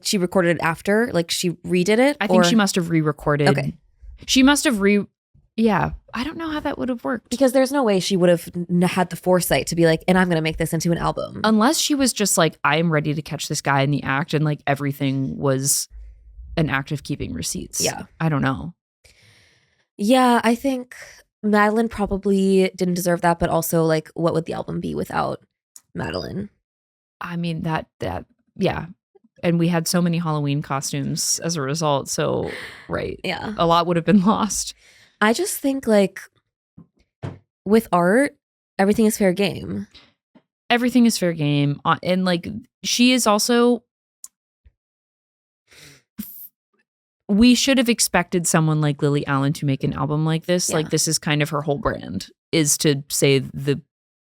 She recorded it after? Like she redid it? I think she must have re-recorded. Okay. She must have yeah. I don't know how that would have worked. Because there's no way she would have had the foresight to be like, and I'm going to make this into an album. Unless she was just like, I am ready to catch this guy in the act, and like everything was an act of keeping receipts. Yeah. I don't know. Yeah, I think Madeline probably didn't deserve that, but also like, what would the album be without Madeline? I mean, that, yeah. And we had so many Halloween costumes as a result. So, right. Yeah. A lot would have been lost. I just think like with art, everything is fair game. Everything is fair game. And like, she is also, we should have expected someone like Lily Allen to make an album like this. Yeah. Like, this is kind of her whole brand, is to say the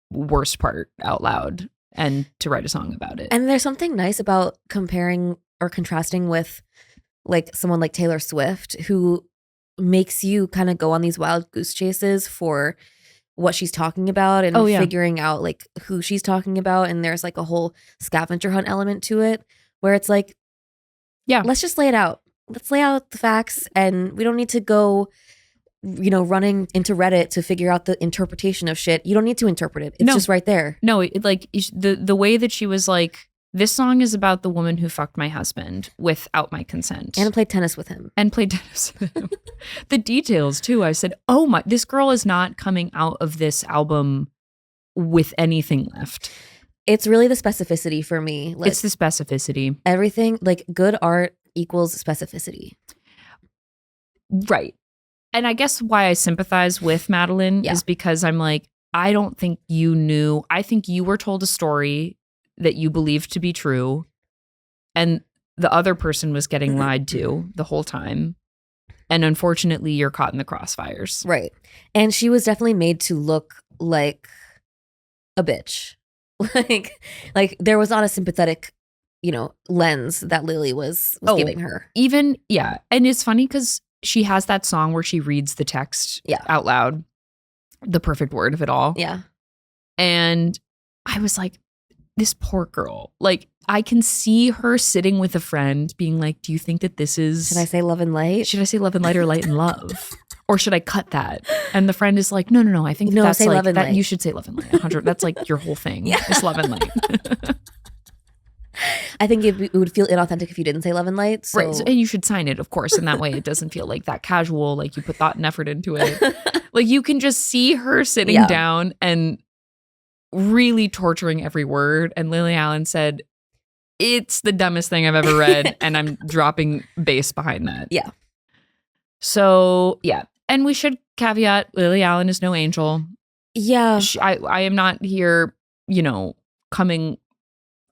worst part out loud and to write a song about it. And there's something nice about comparing or contrasting with like someone like Taylor Swift, who makes you kind of go on these wild goose chases for what she's talking about and figuring out like who she's talking about. And there's like a whole scavenger hunt element to it where it's like, yeah, let's just lay it out. Let's lay out the facts, and we don't need to go, running into Reddit to figure out the interpretation of shit. You don't need to interpret it. It's just right there. No, the way that she was like, this song is about the woman who fucked my husband without my consent. And played tennis with him. The details too. I said, oh my, this girl is not coming out of this album with anything left. It's really the specificity for me. Like, it's the specificity. Everything, like good art equals specificity. Right. And I guess why I sympathize with Madeline is because I'm like, I don't think you knew. I think you were told a story that you believed to be true, and the other person was getting lied to the whole time. And unfortunately, you're caught in the crossfires. Right. And she was definitely made to look like a bitch. Like there was not a sympathetic, lens that Lily was giving her. Even, yeah. And it's funny because she has that song where she reads the text out loud, the perfect word of it all. Yeah. And I was like, this poor girl. Like, I can see her sitting with a friend being like, do you think that this is... Should I say love and light? Should I say love and light or light and love? Or should I cut that? And the friend is like, no. I think that's say like, love and light. You should say love and light. 100. That's like your whole thing. Yeah. It's love and light. I think it would feel inauthentic if you didn't say love and light. So. Right. And you should sign it, of course. And that way it doesn't feel like that casual, like you put thought and effort into it. Like you can just see her sitting down and really torturing every word. And Lily Allen said, it's the dumbest thing I've ever read. And I'm dropping bass behind that. Yeah. So, yeah. And we should caveat, Lily Allen is no angel. Yeah. I am not here, coming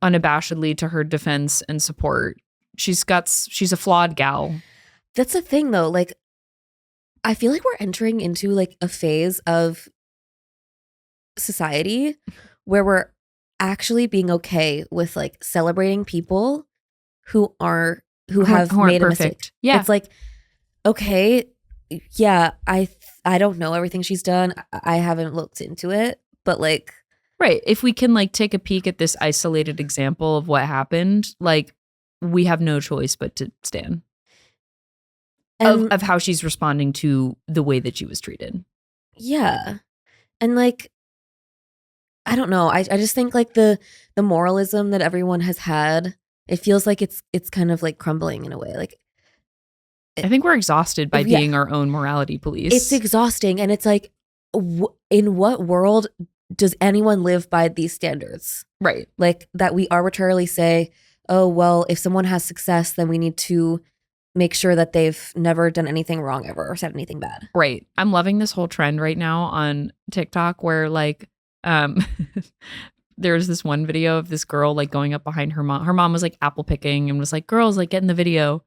unabashedly to her defense and support. She's a flawed gal. That's the thing though. Like, I feel like we're entering into like a phase of society where we're actually being okay with like celebrating people who have made a mistake. Yeah. It's like, okay, yeah, I don't know everything she's done. I haven't looked into it, but like, right. If we can like take a peek at this isolated example of what happened, like we have no choice but to stand of how she's responding to the way that she was treated. Yeah. And like, I don't know. I just think like the moralism that everyone has had, it feels like it's kind of like crumbling in a way. Like, I think we're exhausted by being our own morality police. It's exhausting. And it's like, in what world does anyone live by these standards? Right. Like that we arbitrarily say, oh, well, if someone has success, then we need to make sure that they've never done anything wrong ever or said anything bad. Right. I'm loving this whole trend right now on TikTok where like, there's this one video of this girl like going up behind her mom. Her mom was like apple picking and was like, girls, like get in the video.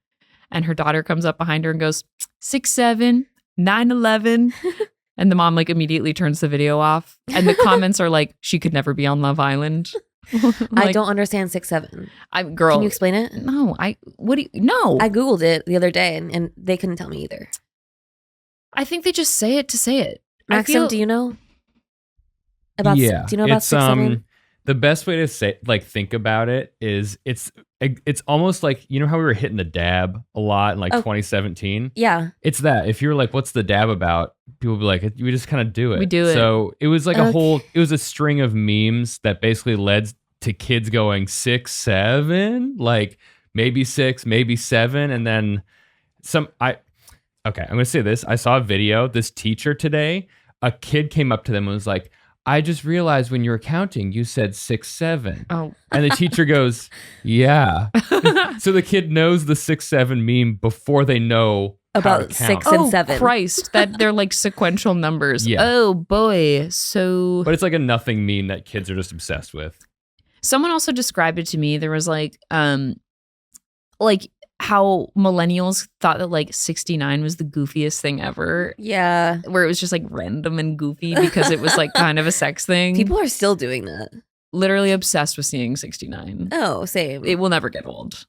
And her daughter comes up behind her and goes, 6'7", 9/11. And the mom like immediately turns the video off. And the comments are like, she could never be on Love Island. I don't understand 6'7". Girl. Can you explain it? No, no. I Googled it the other day and they couldn't tell me either. I think they just say it to say it. Maxim, do you know? Do you know about 6'7"? The best way to say, like, think about it is it's almost like, you know how we were hitting the dab a lot in like 2017? Yeah. It's that. If you're like, what's the dab about? People be like, we just kind of do it. We do it. So it was like it was a string of memes that basically led to kids going 6, 7, like maybe 6, maybe 7. And then I'm going to say this. I saw a video, this teacher today, a kid came up to them and was like, I just realized when you were counting, you said 6, 7. Oh. And the teacher goes, yeah. So the kid knows the 6, 7 meme before they know about 6 and 7. Oh, Christ. That they're like sequential numbers. Yeah. Oh, boy. So. But it's like a nothing meme that kids are just obsessed with. Someone also described it to me. There was like how millennials thought that like 69 was the goofiest thing ever. Yeah. Where it was just like random and goofy because it was like kind of a sex thing. People are still doing that. Literally obsessed with seeing 69. Oh, same. It will never get old.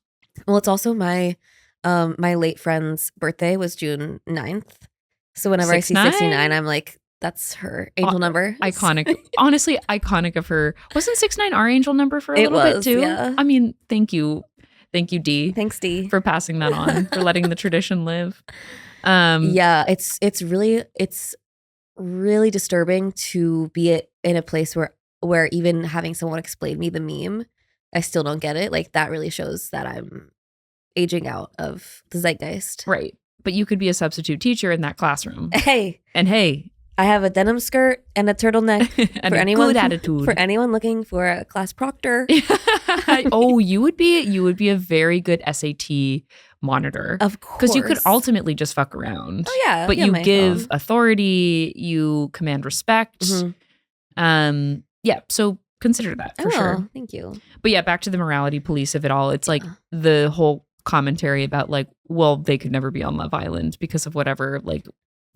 Well, it's also my late friend's birthday was June 9th. So whenever I see 69, I'm like, that's her angel number. Iconic. Honestly, iconic of her. Wasn't 69 our angel number for a little bit too? Yeah. I mean, thank you. Thank you, Dee. Thanks, Dee. For passing that on, for letting the tradition live. Yeah, it's really disturbing to be in a place where even having someone explain me the meme, I still don't get it. Like that really shows that I'm aging out of the zeitgeist. Right. But you could be a substitute teacher in that classroom. Hey. And hey. I have a denim skirt and a turtleneck and for a anyone good attitude. For anyone looking for a class proctor. Oh, you would be a very good SAT monitor. Of course. Because you could ultimately just fuck around. Oh yeah. But you give authority, you command respect. Mm-hmm. Yeah, so consider that for sure. Thank you. But yeah, back to the morality police of it all. It's like the whole commentary about like, well, they could never be on Love Island because of whatever like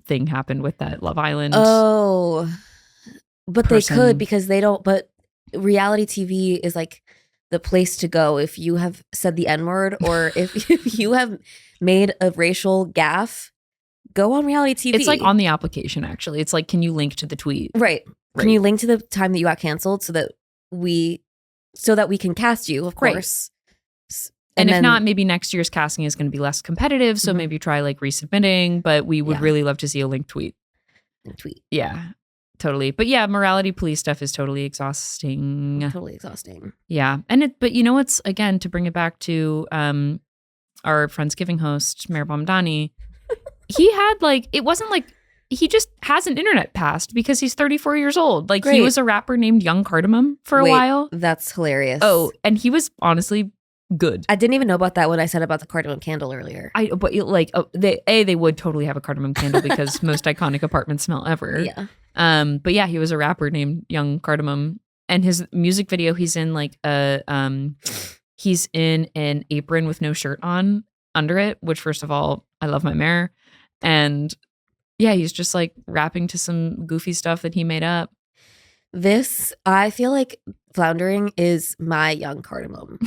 thing happened with that Love Island. Oh, but person. They could because they don't. But reality TV is like the place to go if you have said the N-word or if you have made a racial gaffe. Go on reality TV. It's like on the application. Actually, it's like, can you link to the tweet? Right. Can you link to the time that you got canceled so that we can cast you? Of course. Right. And if not, maybe next year's casting is going to be less competitive. So maybe try like resubmitting, but we would really love to see a linked tweet. Yeah, totally. But yeah, morality police stuff is totally exhausting. Totally exhausting. Yeah. But you know what's, again, to bring it back to our Friendsgiving host, Mayor Mamdani, he had like, it wasn't like, he just has an internet past because he's 34 years old. Like he was a rapper named Young Cardamom for a while. That's hilarious. Oh, and he was honestly good. I didn't even know about that when I said about the cardamom candle earlier. They would totally have a cardamom candle because most iconic apartment smell ever. Yeah. But yeah, he was a rapper named Young Cardamom, and his music video, he's in like he's in an apron with no shirt on under it. Which, first of all, I love my mayor, and yeah, he's just like rapping to some goofy stuff that he made up. I feel like Floundering is my Young Cardamom.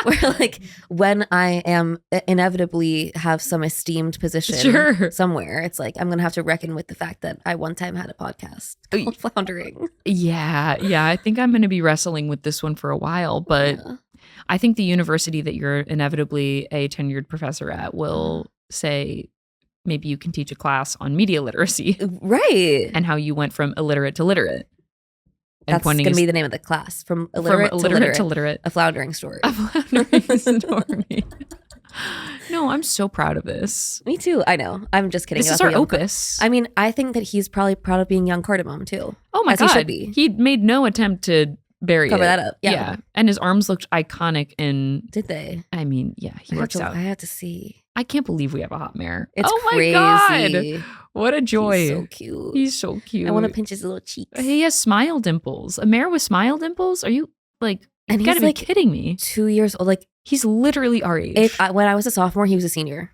Where like when I am inevitably have some esteemed position somewhere, it's like I'm going to have to reckon with the fact that I one time had a podcast called Floundering. Yeah. I think I'm going to be wrestling with this one for a while, but I think the university that you're inevitably a tenured professor at will say, maybe you can teach a class on media literacy. Right. And how you went from illiterate to literate. That's going to be the name of the class. From illiterate to literate. A floundering story. A floundering story. No, I'm so proud of this. Me too. I know. I'm just kidding. This is our opus. I mean, I think that he's probably proud of being Young Cardamom too. Oh my God. He should be. He made no attempt to cover that up. Yeah. And his arms looked iconic in. Did they? I mean, yeah, he works out. I had to see. I can't believe we have a hot mayor. It's crazy. My God. What a joy. He's so cute. He's so cute. I want to pinch his little cheeks. He has smile dimples. A mayor with smile dimples? Are you like, and you gotta be kidding me. 2 years old. Like he's literally our age. When I was a sophomore, he was a senior.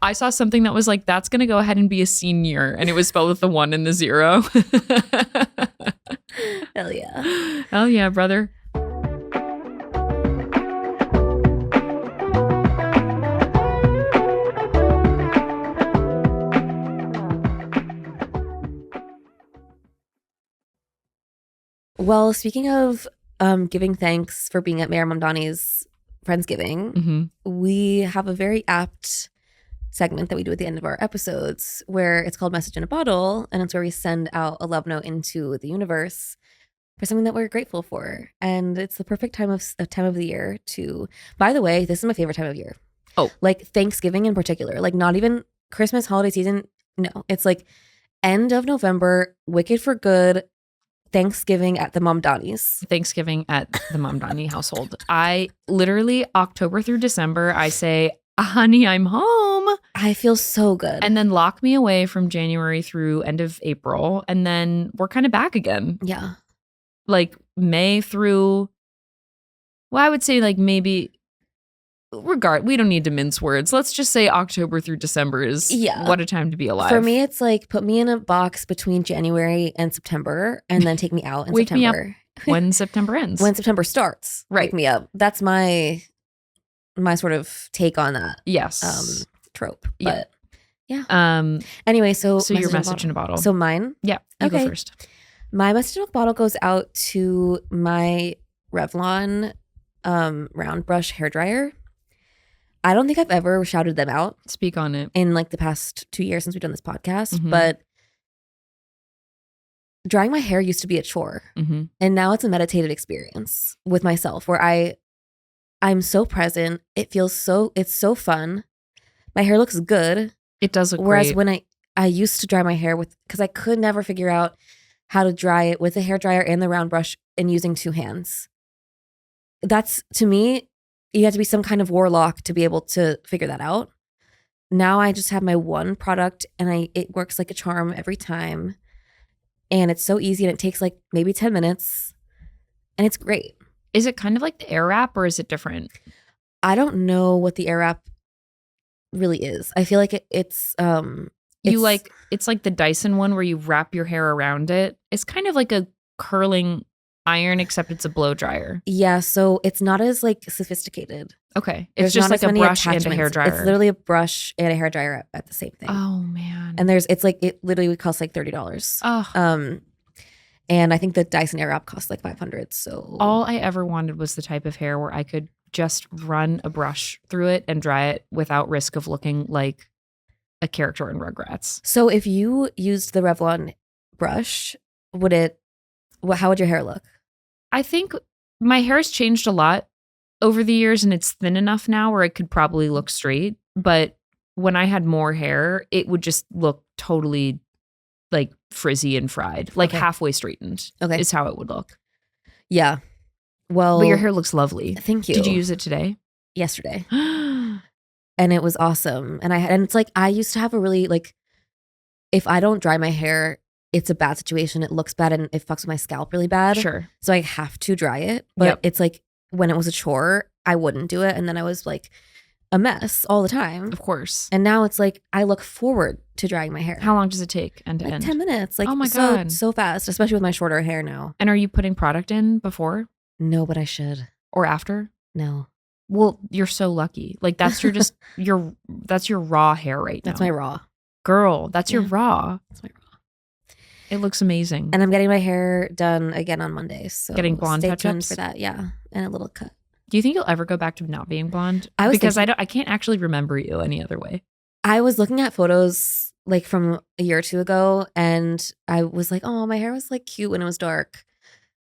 I saw something that was like, that's going to go ahead and be a senior. And it was spelled with the 1 and the 0. Hell yeah. Hell yeah, brother. Well, speaking of giving thanks for being at Mayor Mamdani's Friendsgiving, Mm-hmm. we have a very apt segment that we do at the end of our episodes where it's called Message in a Bottle, and it's where we send out a love note into the universe for something that we're grateful for. And it's the perfect time of the year to, by the way, this is my favorite time of year. Oh. Like Thanksgiving in particular, like not even Christmas, holiday season. No, it's like end of November, Wicked for Good, Thanksgiving at the Mamdanis. Thanksgiving at the Mamdani household. I literally, October through December, I say, honey, I'm home. I feel so good. And then lock me away from January through end of April. And then we're kind of back again. yeah. Like May through, well, I would say like maybe, we don't need to mince words. Let's just say October through December is what a time to be alive. For me, it's like put me in a box between January and September and then take me out in Wake me up September. when September ends. When September starts, Right. wake me up. That's my sort of take on that Yes. trope. Yeah. But anyway, so your message in a bottle. So mine? Yeah. You go first. My message in a bottle goes out to my Revlon round brush hairdryer. I don't think I've ever shouted them out Speak on it. in like the past 2 years since we've done this podcast, Mhm. but drying my hair used to be a chore, Mm-hmm. and now it's a meditative experience with myself where I'm so present. It's so fun. My hair looks good. It does look Whereas great. when I used to dry my hair because I could never figure out how to dry it with a hairdryer and the round brush and using 2 hands. That's, to me, you have to be some kind of warlock to be able to figure that out. Now I just have my one product and it works like a charm every time. And it's so easy and it takes like maybe 10 minutes and it's great. Is it kind of like the Airwrap or is it different? I don't know what the Airwrap really is. I feel like it's It's like the Dyson one where you wrap your hair around it. It's kind of like a curling iron, except it's a blow dryer. Yeah, so it's not as like sophisticated. Okay. There's It's just not like as a many brush and a attachments. hairdryer. It's literally a brush and a hairdryer at the same thing. Oh man. And it literally would cost like $30. Oh. And I think the Dyson Airwrap costs like $500. So All I ever wanted was the type of hair where I could just run a brush through it and dry it without risk of looking like a character in Rugrats. So if you used the Revlon brush, how would your hair look? I think my hair has changed a lot over the years and it's thin enough now where it could probably look straight. But when I had more hair, it would just look totally like frizzy and fried, like Okay. halfway straightened Okay. is how it would look. Yeah. Well, But your hair looks lovely. Thank you. Did you use it today? Yesterday? And it was awesome. And it's like, I used to have a really like, if I don't dry my hair, it's a bad situation. It looks bad and it fucks with my scalp really bad. Sure. So I have to dry it. But Yep. it's like when it was a chore, I wouldn't do it. And then I was like a mess all the time. Of course. And now it's like, I look forward to drying my hair. How long does it take end to Like end? 10 minutes. Like, Oh my so, God. so fast, especially with my shorter hair now. And are you putting product in before No, but I should. or after? No. Well, you're so lucky. Like that's that's your raw hair right now. That's my raw. Girl, that's your Yeah. raw. That's my raw. It looks amazing. And I'm getting my hair done again on Monday. So Getting blonde stay tuned touch-ups? for that. Yeah. And a little cut. Do you think you'll ever go back to not being blonde? I was because thinking- I can't actually remember you any other way. I was looking at photos like from a year or two ago and I was like, oh, my hair was like cute when it was dark.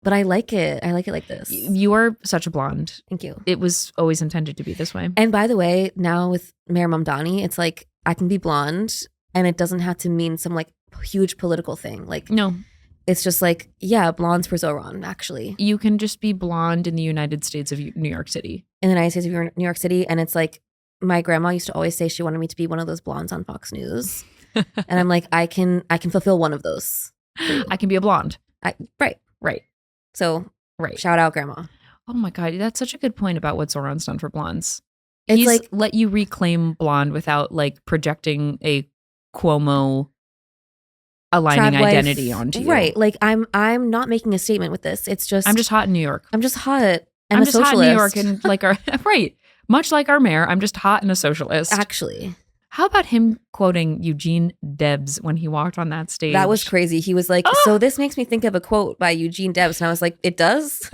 But I like it. I like it like this. You are such a blonde. Thank you. It was always intended to be this way. And by the way, now with Mayor Mamdani, it's like I can be blonde and it doesn't have to mean some like huge political thing. Like No, it's just like, yeah, blondes for Zohran, actually. you can just be blonde in the United States of New York City. In the United States of New York City. And it's like my grandma used to always say she wanted me to be one of those blondes on Fox News. And I'm like, I can fulfill one of those. I can be a blonde. Right. Right. So Right. shout out grandma. Oh my God. That's such a good point about what Zoran's done for blondes. It's He's like let you reclaim blonde without like projecting a Cuomo aligning trad wife- identity onto you. Right. Like I'm not making a statement with this. It's just I'm just hot in New York. I'm just hot and I'm a just hot in socialist. New York and like our right. Much like our mayor, I'm just hot and a socialist. Actually, How about him quoting Eugene Debs when he walked on that stage? that was crazy. He was like, "So this makes me think of a quote by Eugene Debs," and I was like, "It does."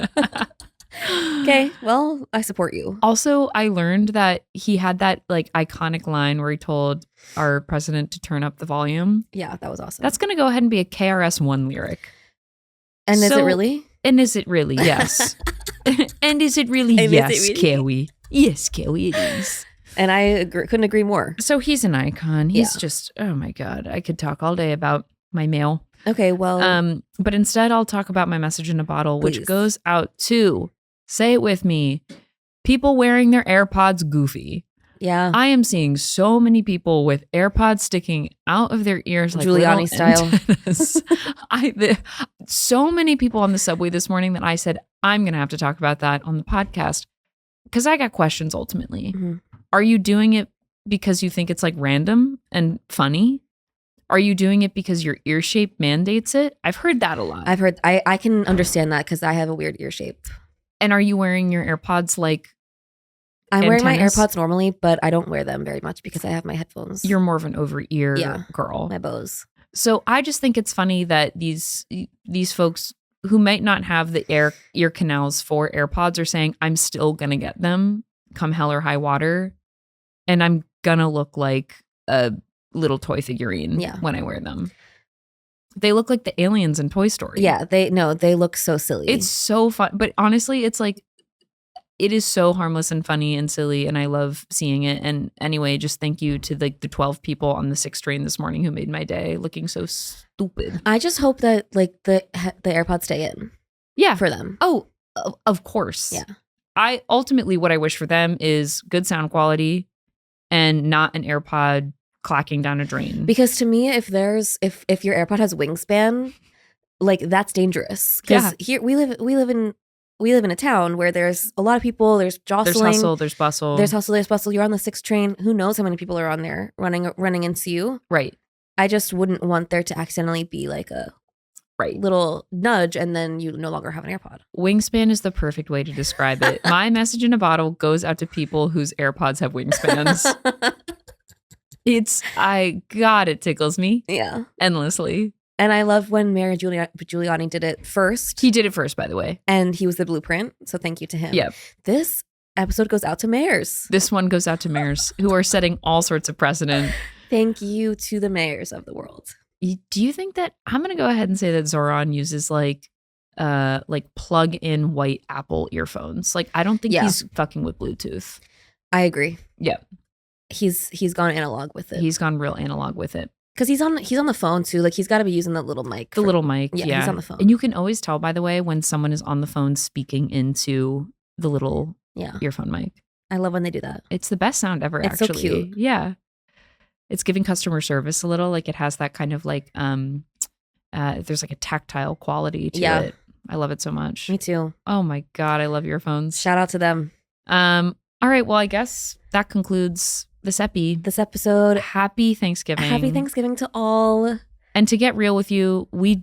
Okay, well, I support you. Also, I learned that he had that like iconic line where he told our president to turn up the volume. Yeah, that was awesome. That's going to go ahead and be a KRS-One lyric. and is it so- really? And is it really? Yes. And is it really? And is it Yes, really? Carey. Yes, Carey, it is. And I couldn't agree more. So he's an icon. He's Yeah. just, oh my God. I could talk all day about my mail. Okay, well, But instead, I'll talk about my message in a bottle, which Please. goes out to, say it with me, people wearing their AirPods goofy. yeah, I am seeing so many people with AirPods sticking out of their ears like Giuliani little style. antennas. So many people on the subway this morning that I said, I'm going to have to talk about that on the podcast because I got questions ultimately. Mhm. Are you doing it because you think it's like random and funny? Are you doing it because your ear shape mandates it? I've heard that a lot. I've heard. I can understand that because I have a weird ear shape. And are you wearing your AirPods like I'm wearing my Antennas? AirPods normally, but I don't wear them very much because I have my headphones. you're more of an over ear Yeah. girl? my Bose. So I just think it's funny that these folks who might not have the ear canals for AirPods are saying, I'm still gonna get them come hell or high water, and I'm gonna look like a little toy figurine Yeah. when I wear them. They look like the aliens in Toy Story. Yeah, they look so silly. It's so fun. But honestly, it's like, it is so harmless and funny and silly, and I love seeing it. And anyway, just thank you to the 12 people on the 6 train this morning who made my day looking so stupid. I just hope that like the AirPods stay in Yeah. for them. Oh, of course. Yeah. I ultimately, what I wish for them is good sound quality and not an AirPod clacking down a drain. Because to me, if your AirPod has wingspan, like that's dangerous. Because Yeah. here we live in a town where there's a lot of people. There's jostling. There's hustle, there's bustle. There's hustle. There's bustle. You're on the 6 train. Who knows how many people are on there running into you? Right. I just wouldn't want there to accidentally be like a little nudge, and then you no longer have an AirPod. Wingspan is the perfect way to describe it. My message in a bottle goes out to people whose AirPods have wingspans. It tickles me Yeah. endlessly. And I love when Mayor Giuliani did it first. He did it first, by the way. And he was the blueprint. So thank you to him. Yep. This episode goes out to mayors. This one goes out to mayors who are setting all sorts of precedent. Thank you to the mayors of the world. Do you think that I'm going to go ahead and say that Zohran uses like plug-in white Apple earphones? Like, I don't think Yeah. he's fucking with Bluetooth. I agree. Yeah. He's gone analog with it. He's gone real analog with it. Because he's on the phone too. Like he's got to be using the little mic. The little mic. Yeah, Yeah. he's on the phone. And you can always tell, by the way, when someone is on the phone speaking into the little Yeah. earphone mic. I love when they do that. It's the best sound ever, It's so actually. cute. Yeah. It's giving customer service a little. Like it has that kind of like there's like a tactile quality to Yeah. it. I love it so much. Me too. Oh my God, I love earphones. Shout out to them. All right, well, I guess that concludes this This episode. Happy Thanksgiving. Happy Thanksgiving to all. And to get real with you, we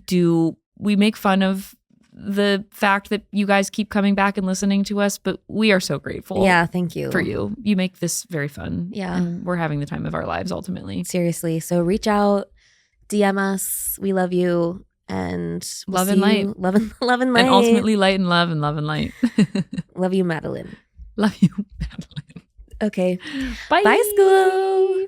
make fun of the fact that you guys keep coming back and listening to us, but we are so grateful. Yeah, thank you. For you. You make this very fun. Yeah. And we're having the time of our lives ultimately. Seriously. So reach out, DM us. We love you. And we'll Love and see light. you. Love and light. And ultimately light and love and love and light. Love you, Madeline. Love you, Madeline. Okay. Bye. Bye, school.